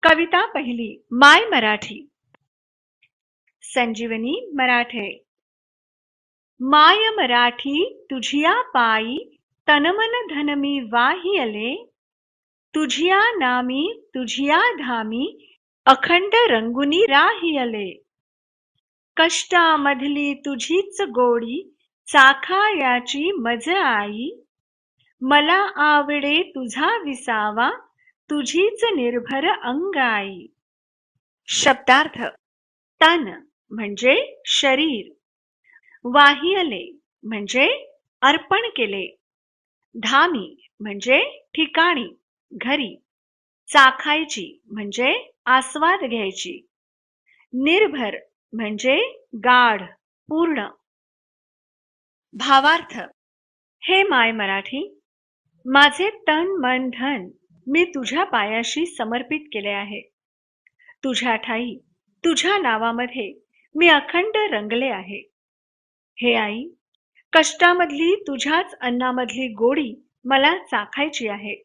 कविता पहिली माय मराठी. संजीवनी मराठे. माय मराठी तुझिया पायी तनमन धन मी वाहियले. तुझिया नामी तुझिया धामी अखंड रंगुनी राहियले. कष्टामधली तुझीच गोडी चाखायाची मज आई. मला आवडे तुझा विसावा तुझीच निर्भर अंगाई. शब्दार्थ. तन म्हणजे शरीर, वाहियले म्हणजे अर्पण केले, धामी म्हणजे ठिकाणी घरी, चाखायची म्हणजे आस्वाद घ्यायची, निर्भर म्हणजे गाढ पूर्ण. भावार्थ. हे माय मराठी, माझे तन मन धन मी तुझ्या पायाशी समर्पित केले आहे. तुझ्या ठाई तुझ्या नावामध्ये मी अखंड रंगले आहे. हे आई, कष्टामधली तुझ्याच अन्नामधली गोडी मला चाखायची आहे.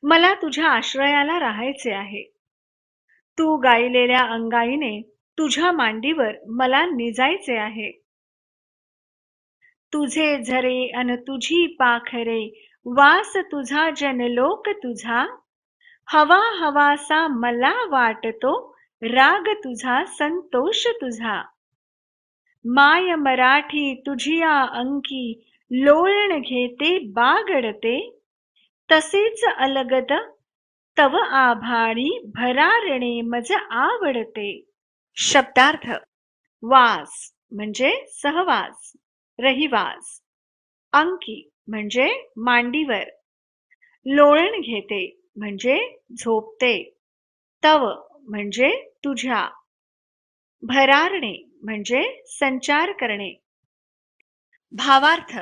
मला तुझ्या आश्रयाला राहायचे आहे. तू गायलेल्या अंगाईने तुझ्या मांडीवर मला निजायचे आहे. तुझे झरे अन तुझी पाखरे, वास तुझा जनलोक तुझा. हवा हवासा मला वाटतो, राग तुझा संतोष तुझा. माय मराठी तुझिया अंकी, लोळण घेते बागडते. तसेच अलगद तव आभाळी, भरारणे मज आवडते. शब्दार्थ. वास म्हणजे सहवास, रहिवास. अंकी म्हणजे मांडीवर. लोळण घेते म्हणजे झोपते. तव म्हणजे तुझ्या. भरारणे म्हणजे संचार करणे. भावार्थ.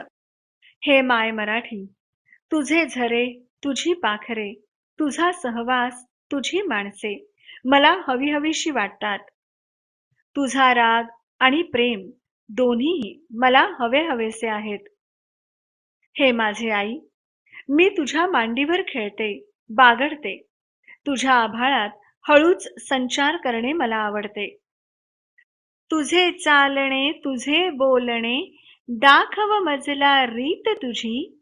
हे माय मराठी, तुझे झरे, तुझी पाखरे, तुझा सहवास, तुझी माणसे मला हवी हवीशी वाटतात. तुझा राग आणि प्रेम दोन्हीही मला हवे हवेसे आहेत. हे माझे आई, मी तुझ्या मांडीवर खेळते, बागडते. तुझ्या आभाळात हळूच संचार करणे मला आवडते. तुझे चालणे तुझे बोलणे, दाखव मजला रीत तुझी.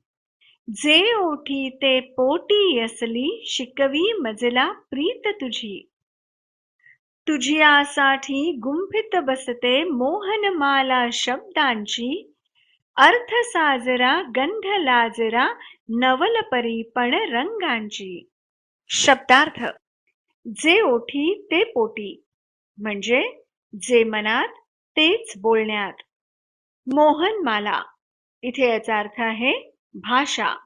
जे ओठी ते पोटी असली, शिकवी मजला प्रीत तुझी. तुझियासाठी गुंफित बसते मोहनमाला शब्दांची. अर्थ साजरा गंध लाजरा, नवल परीपण रंगांची. शब्दार्थ. जे ओठी ते पोटी म्हणजे जे मनात तेच बोलण्यात. मोहनमाला इथे याचा अर्थ आहे भाषा.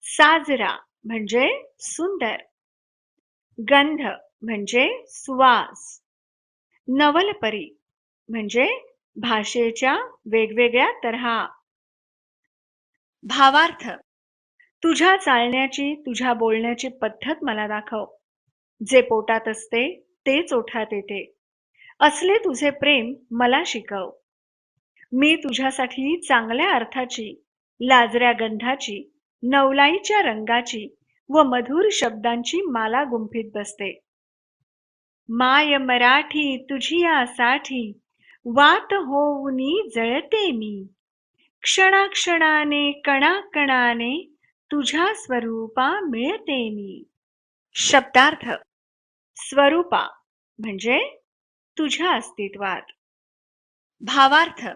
साजरा म्हणजे सुंदर. गंध म्हणजे सुवास. नवलपरी म्हणजे भाषेच्या वेगवेगळ्या तऱ्हा. भावार्थ. तुझ्या चालण्याची तुझ्या बोलण्याची पद्धत मला दाखव. जे पोटात असते तेच ओठात येते, असले तुझे प्रेम मला शिकव. मी तुझ्यासाठी चांगल्या अर्थाची, लाजऱ्या गंधाची, नवलाईच्या रंगाची व मधुर शब्दांची माला गुंफीत बसते. माय मराठी तुझियासाठी, वात होऊनी जळते मी. क्षणाक्षणाने कणाकणाने तुझ्या स्वरूपा मिळते मी. शब्दार्थ. स्वरूपा म्हणजे तुझ्या अस्तित्वात. भावार्थ.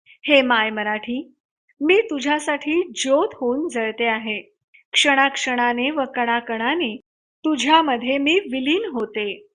हे माय मराठी, मी तुझ्यासाठी ज्योत होऊन जळते आहे. क्षणाक्षणाने व कणाकणाने तुझ्यामध्ये मी विलीन होते.